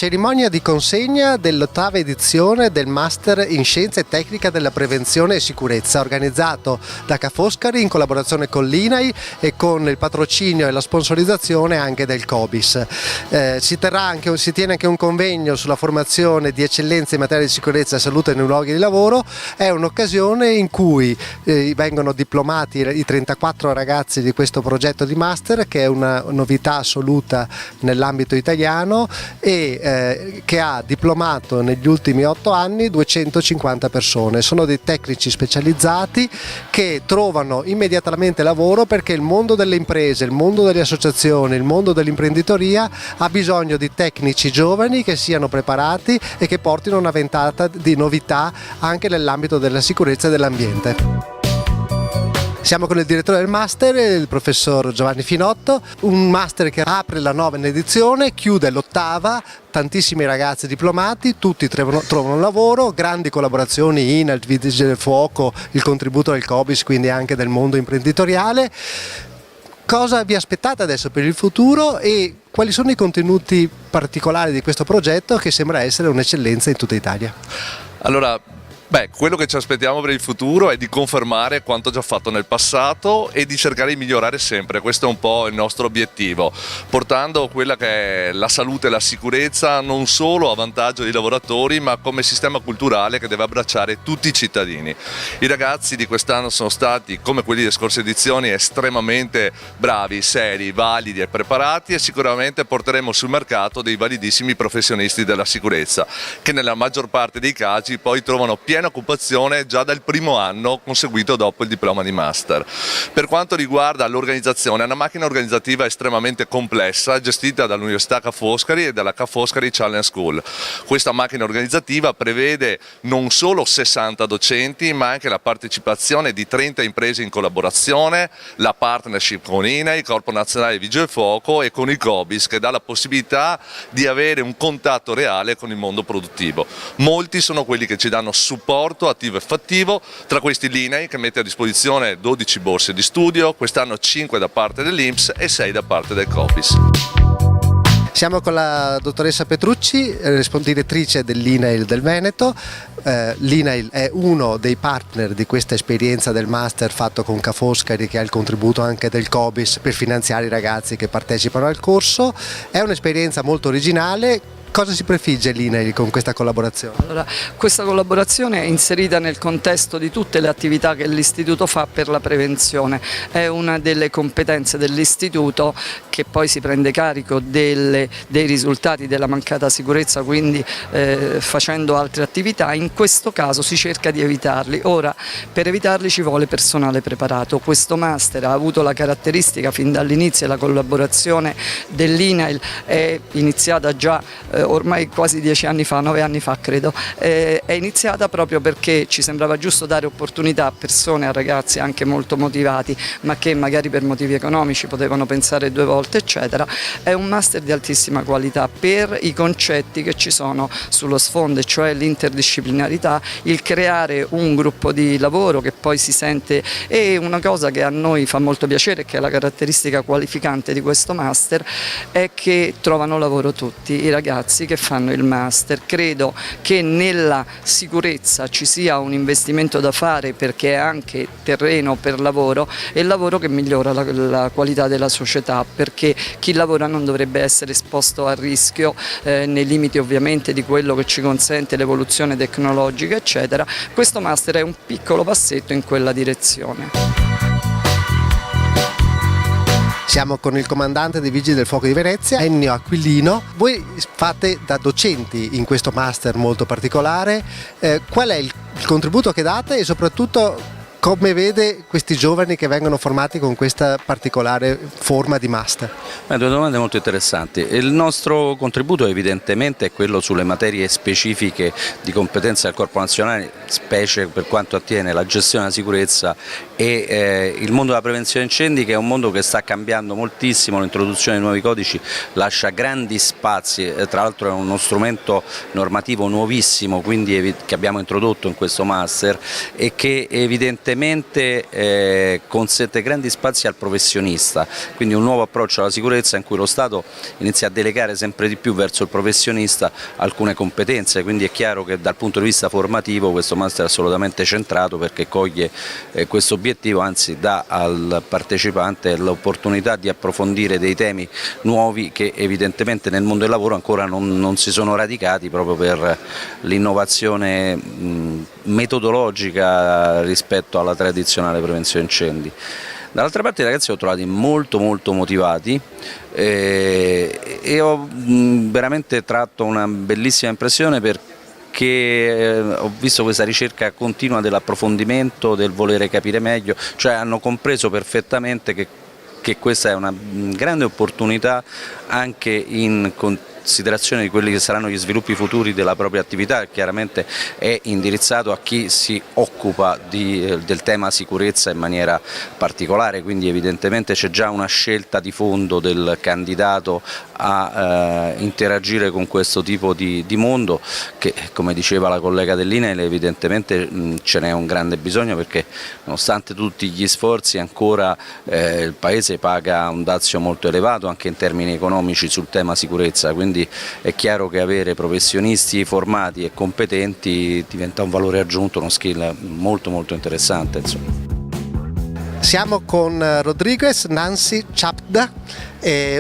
cerimonia di consegna dell'8ª edizione del Master in Scienza e Tecnica della Prevenzione e Sicurezza, organizzato da Ca' Foscari in collaborazione con l'INAIL e con il patrocinio e la sponsorizzazione anche del COBIS. Si tiene anche un convegno sulla formazione di eccellenza in materia di sicurezza e salute nei luoghi di lavoro. È un'occasione in cui vengono diplomati i 34 ragazzi di questo progetto di Master, che è una novità assoluta nell'ambito italiano e che ha diplomato negli ultimi 8 anni 250 persone. Sono dei tecnici specializzati che trovano immediatamente lavoro, perché il mondo delle imprese, il mondo delle associazioni, il mondo dell'imprenditoria ha bisogno di tecnici giovani che siano preparati e che portino una ventata di novità anche nell'ambito della sicurezza e dell'ambiente. Siamo con il direttore del Master, il professor Giovanni Finotto, un Master che apre la 9ª edizione, chiude l'8ª, tantissimi ragazzi diplomati, tutti trovano lavoro, grandi collaborazioni INAIL, Vigili del Fuoco, il contributo del COBIS, quindi anche del mondo imprenditoriale. Cosa vi aspettate adesso per il futuro e quali sono i contenuti particolari di questo progetto, che sembra essere un'eccellenza in tutta Italia? Allora, quello che ci aspettiamo per il futuro è di confermare quanto già fatto nel passato e di cercare di migliorare sempre. Questo è un po' il nostro obiettivo, portando quella che è la salute e la sicurezza non solo a vantaggio dei lavoratori, ma come sistema culturale che deve abbracciare tutti i cittadini. I ragazzi di quest'anno sono stati, come quelli delle scorse edizioni, estremamente bravi, seri, validi e preparati, e sicuramente porteremo sul mercato dei validissimi professionisti della sicurezza, che nella maggior parte dei casi poi trovano piena occupazione già dal primo anno conseguito dopo il diploma di Master. Per quanto riguarda l'organizzazione, è una macchina organizzativa estremamente complessa, gestita dall'Università Ca' Foscari e dalla Ca' Foscari Challenge School. Questa macchina organizzativa prevede non solo 60 docenti, ma anche la partecipazione di 30 imprese in collaborazione, la partnership con INAIL, Corpo Nazionale Vigili del Fuoco, e con il COBIS, che dà la possibilità di avere un contatto reale con il mondo produttivo. Molti sono quelli che ci danno supporto attivo e fattivo, tra questi l'INAIL, che mette a disposizione 12 borse di studio, quest'anno 5 da parte dell'INPS e 6 da parte del COBIS. Siamo con la dottoressa Petrucci, direttrice dell'INAIL del Veneto. L'INAIL è uno dei partner di questa esperienza del Master fatto con Ca' Foscari, che ha il contributo anche del COBIS per finanziare i ragazzi che partecipano al corso. È un'esperienza molto originale. Cosa si prefigge l'INAIL con questa collaborazione? Allora, questa collaborazione è inserita nel contesto di tutte le attività che l'Istituto fa per la prevenzione. È una delle competenze dell'Istituto, che poi si prende carico dei risultati della mancata sicurezza, quindi facendo altre attività. In questo caso si cerca di evitarli. Ora, per evitarli ci vuole personale preparato. Questo Master ha avuto la caratteristica fin dall'inizio, la collaborazione dell'INAIL è iniziata già ormai quasi 10 anni fa, 9 anni fa credo, è iniziata proprio perché ci sembrava giusto dare opportunità a persone, a ragazzi anche molto motivati, ma che magari per motivi economici potevano pensare 2 volte eccetera. È un Master di altissima qualità per i concetti che ci sono sullo sfondo, cioè l'interdisciplinarità, il creare un gruppo di lavoro che poi si sente, e una cosa che a noi fa molto piacere, che è la caratteristica qualificante di questo Master, è che trovano lavoro tutti i ragazzi che fanno il Master. Credo che nella sicurezza ci sia un investimento da fare, perché è anche terreno per lavoro, e il lavoro che migliora la qualità della società, perché chi lavora non dovrebbe essere esposto a rischio nei limiti ovviamente di quello che ci consente l'evoluzione tecnologica eccetera. Questo Master è un piccolo passetto in quella direzione. Siamo con il comandante dei Vigili del Fuoco di Venezia, Ennio Aquilino. Voi fate da docenti in questo Master molto particolare. Qual è il contributo che date e soprattutto come vede questi giovani che vengono formati con questa particolare forma di Master? 2 domande molto interessanti. Il nostro contributo evidentemente è quello sulle materie specifiche di competenza del Corpo Nazionale, specie per quanto attiene la gestione della sicurezza e il mondo della prevenzione incendi, che è un mondo che sta cambiando moltissimo. L'introduzione di nuovi codici lascia grandi spazi, tra l'altro è uno strumento normativo nuovissimo, quindi che abbiamo introdotto in questo Master, e che evidentemente evidentemente consente grandi spazi al professionista, quindi un nuovo approccio alla sicurezza in cui lo Stato inizia a delegare sempre di più verso il professionista alcune competenze, quindi è chiaro che dal punto di vista formativo questo master è assolutamente centrato perché coglie questo obiettivo, anzi dà al partecipante l'opportunità di approfondire dei temi nuovi che evidentemente nel mondo del lavoro ancora non si sono radicati proprio per l'innovazione metodologica rispetto alla tradizionale prevenzione incendi. Dall'altra parte i ragazzi li ho trovati molto motivati e ho veramente tratto una bellissima impressione perché ho visto questa ricerca continua dell'approfondimento, del volere capire meglio, cioè hanno compreso perfettamente che questa è una grande opportunità anche in considerazione di quelli che saranno gli sviluppi futuri della propria attività, chiaramente è indirizzato a chi si occupa del tema sicurezza in maniera particolare, quindi evidentemente c'è già una scelta di fondo del candidato a interagire con questo tipo di mondo che, come diceva la collega dell'INAIL, evidentemente ce n'è un grande bisogno perché nonostante tutti gli sforzi ancora il Paese paga un dazio molto elevato anche in termini economici sul tema sicurezza, quindi è chiaro che avere professionisti formati e competenti diventa un valore aggiunto, uno skill molto interessante, insomma. Siamo con Rodriguez Nancy Chapda,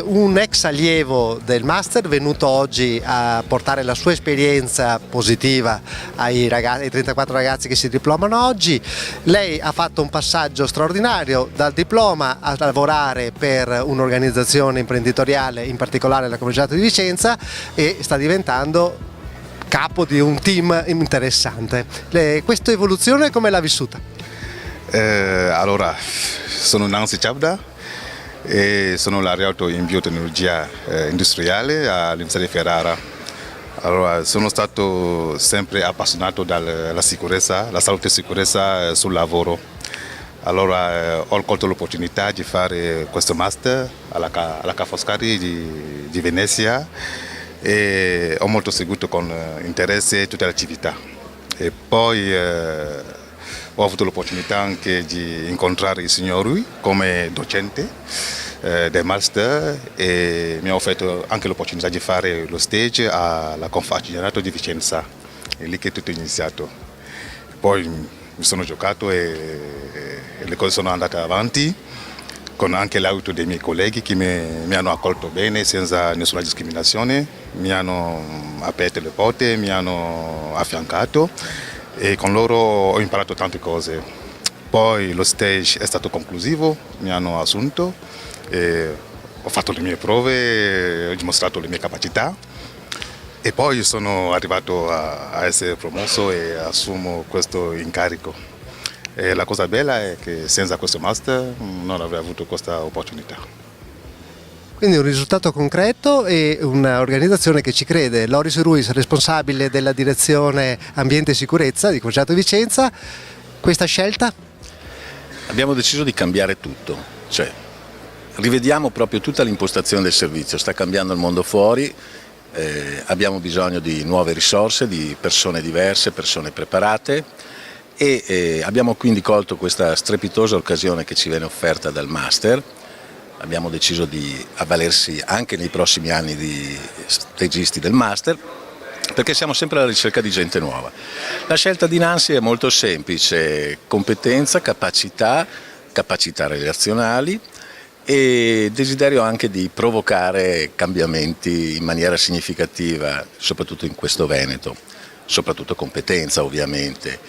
un ex allievo del master venuto oggi a portare la sua esperienza positiva ai 34 ragazzi che si diplomano oggi. Lei ha fatto un passaggio straordinario dal diploma a lavorare per un'organizzazione imprenditoriale, in particolare la Comunità di Vicenza, e sta diventando capo di un team interessante. Questa evoluzione come l'ha vissuta? Allora, sono Nancy Chapda e sono laureato in biotecnologia industriale all'Università di Ferrara. Allora, sono stato sempre appassionato dalla sicurezza, la salute e sicurezza sul lavoro. Allora ho colto l'opportunità di fare questo master alla Ca' Foscari di Venezia e ho molto seguito con interesse tutte le attività. E poi ho avuto l'opportunità anche di incontrare il signor Rui come docente del master e mi ha offerto anche l'opportunità di fare lo stage alla Confaginato di Vicenza, è lì che tutto è iniziato. Poi mi sono giocato e le cose sono andate avanti con anche l'aiuto dei miei colleghi che mi hanno accolto bene senza nessuna discriminazione, mi hanno aperto le porte, mi hanno affiancato e con loro ho imparato tante cose. Poi lo stage è stato conclusivo, mi hanno assunto, ho fatto le mie prove, ho dimostrato le mie capacità e poi sono arrivato a essere promosso e assumo questo incarico. E la cosa bella è che senza questo master non avrei avuto questa opportunità. Quindi un risultato concreto e un'organizzazione che ci crede. Loris Ruiz, responsabile della direzione ambiente e sicurezza di Crociato Vicenza, questa scelta? Abbiamo deciso di cambiare tutto, cioè rivediamo proprio tutta l'impostazione del servizio, sta cambiando il mondo fuori, abbiamo bisogno di nuove risorse, di persone diverse, persone preparate e abbiamo quindi colto questa strepitosa occasione che ci viene offerta dal master. Abbiamo deciso di avvalersi anche nei prossimi anni di stagisti del master perché siamo sempre alla ricerca di gente nuova. La scelta di Nancy è molto semplice: competenza, capacità relazionali e desiderio anche di provocare cambiamenti in maniera significativa, soprattutto in questo Veneto, soprattutto competenza ovviamente.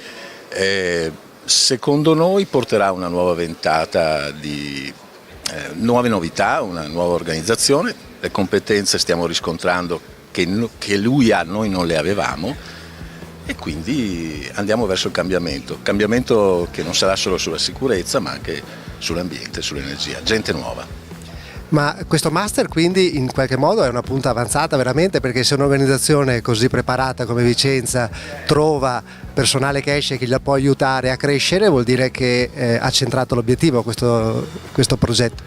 Secondo noi porterà una nuova ventata di nuove novità, una nuova organizzazione. Le competenze stiamo riscontrando che lui ha, noi non le avevamo e quindi andiamo verso il cambiamento che non sarà solo sulla sicurezza ma anche sull'ambiente, sull'energia, gente nuova. Ma questo master quindi in qualche modo è una punta avanzata veramente, perché se un'organizzazione così preparata come Vicenza trova personale che esce che la può aiutare a crescere, vuol dire che ha centrato l'obiettivo questo progetto.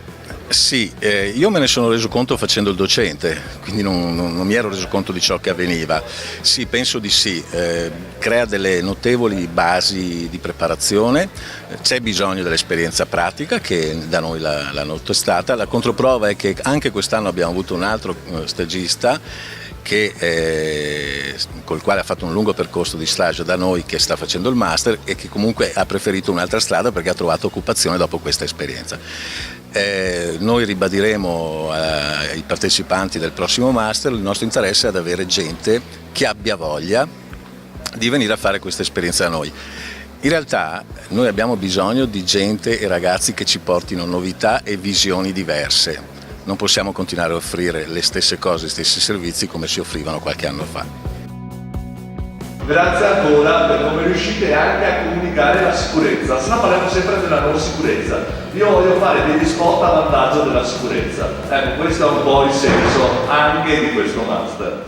Sì, io me ne sono reso conto facendo il docente, quindi non mi ero reso conto di ciò che avveniva. Sì, penso di sì, crea delle notevoli basi di preparazione, c'è bisogno dell'esperienza pratica che da noi l'hanno testata. La controprova è che anche quest'anno abbiamo avuto un altro stagista col quale ha fatto un lungo percorso di stage da noi, che sta facendo il master e che comunque ha preferito un'altra strada perché ha trovato occupazione dopo questa esperienza. Noi ribadiremo ai partecipanti del prossimo master il nostro interesse ad avere gente che abbia voglia di venire a fare questa esperienza da noi. In realtà noi abbiamo bisogno di gente e ragazzi che ci portino novità e visioni diverse. Non possiamo continuare a offrire le stesse cose, gli stessi servizi come si offrivano qualche anno fa. Grazie ancora per come riuscite anche a comunicare la sicurezza, se no parliamo sempre della non sicurezza. Io voglio fare degli spot a vantaggio della sicurezza. Ecco, questo è un po' il senso anche di questo master.